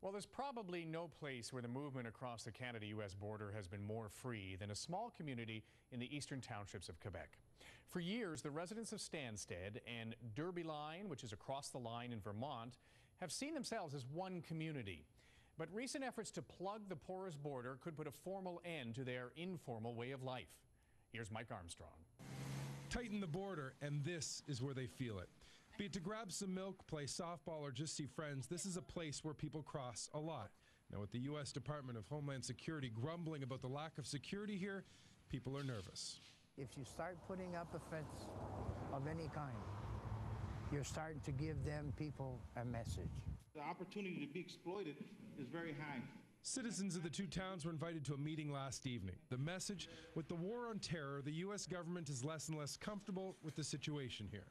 Well, there's probably no place where the movement across the Canada-U.S. border has been more free than a small community in the eastern townships of Quebec. For years, the residents of Stanstead and Derby Line, which is across the line in Vermont, have seen themselves as one community. But recent efforts to plug the porous border could put a formal end to their informal way of life. Here's Mike Armstrong. Tighten the border, and this is where they feel it. Be it to grab some milk, play softball, or just see friends, this is a place where people cross a lot. Now, with the U.S. Department of Homeland Security grumbling about the lack of security here, people are nervous. If you start putting up a fence of any kind, you're starting to give them people a message. The opportunity to be exploited is very high. Citizens of the two towns were invited to a meeting last evening. The message: with the war on terror, the U.S. government is less and less comfortable with the situation here.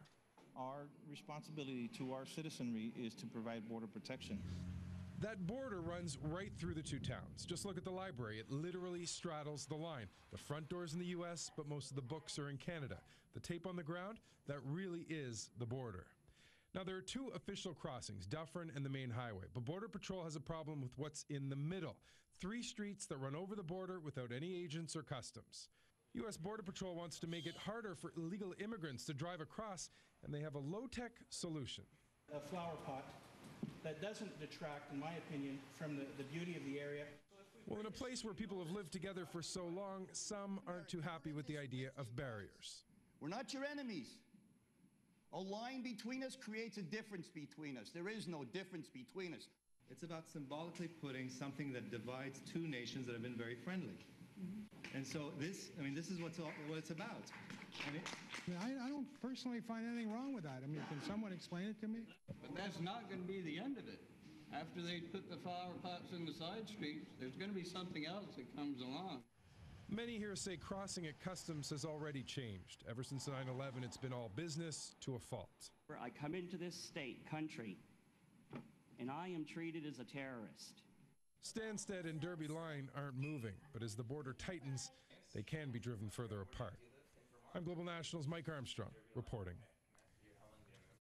Our responsibility to our citizenry is to provide border protection. That border runs right through the two towns. Just look at the library. It literally straddles the line. The front door's in the U.S., but most of the books are in Canada. The tape on the ground, that really is the border. Now, there are two official crossings, Dufferin and the main highway, but Border Patrol has a problem with what's in the middle. 3 streets that run over the border without any agents or customs. U.S. Border Patrol wants to make it harder for illegal immigrants to drive across, and they have a low-tech solution. A flower pot that doesn't detract, in my opinion, from the beauty of the area. Well, in a place where people have lived together for so long, some aren't too happy with the idea of barriers. We're not your enemies. A line between us creates a difference between us. There is no difference between us. It's about symbolically putting something that divides two nations that have been very friendly. And so this is what it's about. I don't personally find anything wrong with that. I mean, can someone explain it to me? But that's not going to be the end of it. After they put the flower pots in the side streets, there's going to be something else that comes along. Many here say crossing at customs has already changed. Ever since 9/11, it's been all business to a fault. I come into this country, and I am treated as a terrorist. Stanstead and Derby Line aren't moving, but as the border tightens, they can be driven further apart. I'm Global National's Mike Armstrong reporting.